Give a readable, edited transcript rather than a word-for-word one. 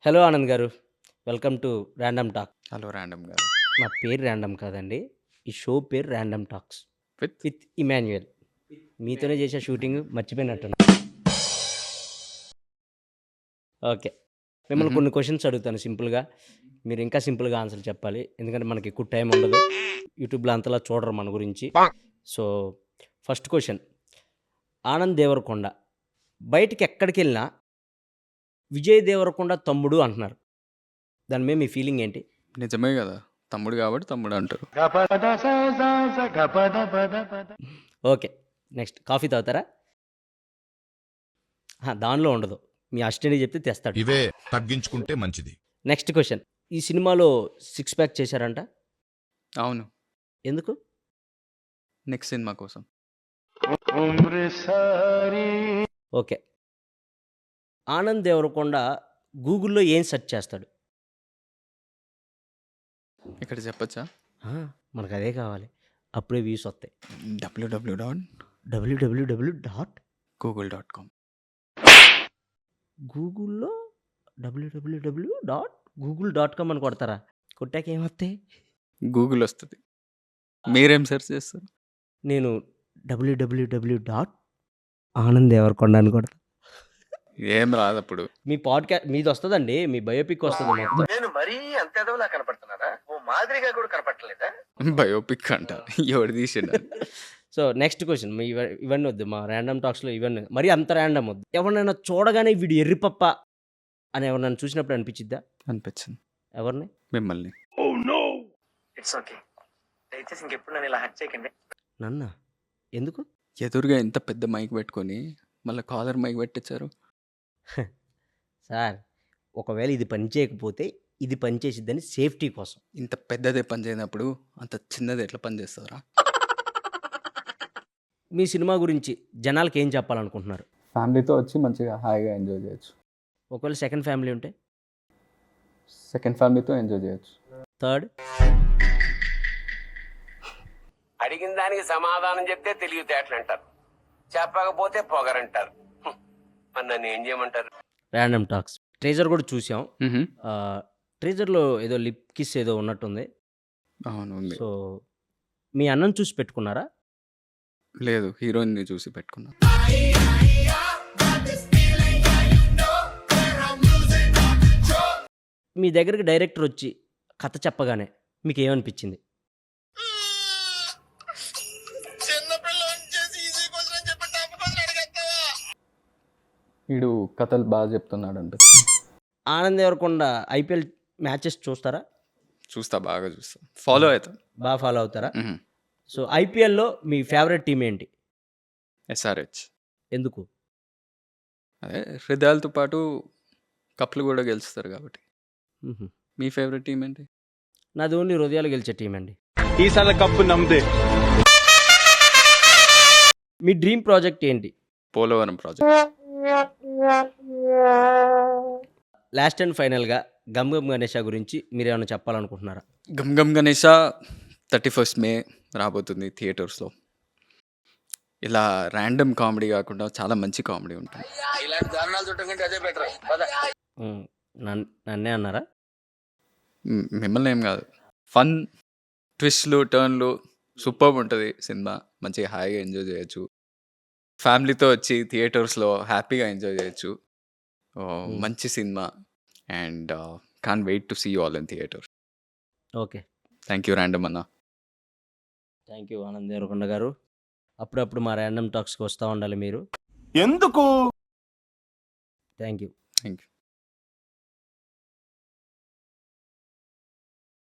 Hello Anand గారు. Welcome to random talk. Hello random గారు. నా పేరు ర్యాండమ్ కాదండి. ఈ షో పేరు random talks with with Emmanuel. మీతోనే చేసే షూటింగ్ మర్చిపోయినట్టున్నా. ఓకే. మిమ్మల్ని కొన్ని క్వెషన్స్ అడుగుతాను సింపుల్‌గా. మీరు ఇంకా సింపుల్‌గా ఆన్సర్ చెప్పాలి. ఎందుకంటే మనకి ఎక్కువ టైం ఉండదు. యూట్యూబ్‌లో అంతలా చూడరు మన గురించి. So, first question. Anand Devarakonda బయటికి ఎక్కడికెళ్ళినా విజయ్ దేవరకొండ తమ్ముడు అంటున్నారు. దాని మీద మీ ఫీలింగ్ ఏంటి? నిజమే కదా, తమ్ముడు కాబట్టి తమ్ముడు అంటారు. ఓకే. నెక్స్ట్ కాఫీ తాగుతారా? దానిలో ఉండదు. మీ అసిస్టెంట్‌కి చెప్తే తెస్తాడు. ఇవే తగ్గించుకుంటే మంచిది. Next question. ఈ సినిమాలో సిక్స్ ప్యాక్ చేశారంట. అవును, ఎందుకు? నెక్స్ట్ సినిమా కోసం. ఓకే. ఆనంద్ దేవరకొండ గూగుల్‌లో ఏం సెర్చ్ చేస్తాడు? ఇక్కడ చెప్పచ్చా? మనకు అదే కావాలి. అప్పుడే వ్యూస్ వస్తాయి. www.google.com. www.google.com. గూగుల్‌లో www.google.com అని కొడతారా? కొట్టాక ఏమొస్తాయి? గూగుల్ వస్తుంది. మీరేం సెర్చ్ చేస్తారు? నేను www.ఆనంద్ దేవరకొండ అని కొడతా. ఏం రాదు అప్పుడు. మీ మీది వస్తదండి. మీ బయోపిక్ వస్తది మొత్తం. నేను మరీ అంత ఎదవలా కనపడుతున్నారా? ఓ మాదిరిగా కూడా కనపడలేదా? బయోపిక్ అంట, ఎవడు తీసిండు అది? So, next question. ఇవన్నీ వద్దు. మా ర్యాండమ్ టాక్స్‌లో ఇవన్నీ మరీ అంత ర్యాండమ్ వద్దు. ఎవరినైనా చూడగానే వీడు ఎర్రిపప్ప అని ఎవరినైనా చూసినప్పుడు అనిపించిద్దా? అనిపించింది. ఎవరిని? మిమ్మల్ని. It's okay. దయచేసి ఇంకెప్పుడు నన్ను ఇలా హట్ చేయకండి. నన్నా? ఎందుకు? ఎదురుగా ఇంత పెద్ద మైక్ పెట్టుకొని మళ్ళీ కాలర్ మైక్ పెట్టించారు. సార్, ఒకవేళ ఇది పని చేయకపోతే ఇది పని చేసిద్దని సేఫ్టీ కోసం. ఇంత పెద్దదే పని చేయనప్పుడు అంత చిన్నది ఎట్లా పని చేస్తారా? మీ సినిమా గురించి జనాలకి ఏం చెప్పాలనుకుంటున్నారు? ఫ్యామిలీతో వచ్చి మంచిగా హాయిగా ఎంజాయ్ చేయొచ్చు. ఒకవేళ సెకండ్ ఫ్యామిలీ ఉంటే? సెకండ్ ఫ్యామిలీతో ఎంజాయ్ చేయొచ్చు. థర్డ్? అడిగిన దానికి సమాధానం చెప్తే తెలివితేటలు అంటారు, చెప్పకపోతే పొగరంటారు. మరి నన్ను ఏం చేయమంటారు? ర్యాండమ్ టాక్స్ ట్రేజర్ కూడా చూసాం. ట్రేజర్లో ఏదో లిప్ కిస్ ఏదో ఉన్నట్టుంది. అవును, ఉంది. సో, మీ అన్నను చూసి పెట్టుకున్నారా? లేదు, హీరోయిన్ని చూసి పెట్టుకున్నా. మీ దగ్గరికి డైరెక్టర్ వచ్చి కథ చెప్పగానే మీకు ఏమనిపించింది? వీడు కథలు బాగా చెప్తున్నాడు అంటే. ఆనంద్ దేవరకొండ ఐపీఎల్ మ్యాచెస్ చూస్తారా? చూస్తా, బాగా చూస్తా, ఫాలో అవుతా. బాగా ఫాలో అవుతారా? సో, ఐపీఎల్‌లో మీ ఫేవరెట్ టీం ఏంటి? ఎస్ఆర్హెచ్. ఎందుకు? అదే హృదయాలతో పాటు కప్లు కూడా గెలుస్తారు కాబట్టి. హుహు. మీ ఫేవరెట్ టీం ఏంటి? నాది ఓన్లీ హృదయాలు గెలిచే టీం అండి. ఈసారి కప్పు నమ్మదే. మీ డ్రీమ్ ప్రాజెక్ట్ ఏంటి? పోలవరం ప్రాజెక్ట్. లాస్ట్ అండ్ ఫైనల్‌గా 'గమ్ గమ్ గణేష' గురించి మీరేమైనా చెప్పాలనుకుంటున్నారా? గమ్ గమ్ గణేష 31st May రాబోతుంది థియేటర్స్లో. ఇలా ర్యాండమ్ కామెడీ కాకుండా చాలా మంచి కామెడీ ఉంటుంది. ఇలాంటి దారుణాలు చుట్టం కంటే అదే బెటర్. నన్నే అన్నారా? మిమ్మల్ని ఏం కాదు. ఫన్, ట్విస్ట్లు, టర్న్లు సూపర్బ్ ఉంటుంది సినిమా. మంచిగా హాయిగా ఎంజాయ్ చేయొచ్చు. ఫ్యామిలీతో వచ్చి థియేటర్స్లో హ్యాపీగా ఎంజాయ్ చేయొచ్చు. మంచి సినిమా. And can't wait to see you all in theatre. Okay. Thank you random అన్న. Thank you Anand Devarakonda garu. అప్పుడప్పుడు మా ర్యాండమ్ టాక్స్‌కి వస్తా ఉండాలి మీరు. ఎందుకు? Thank you. Thank you.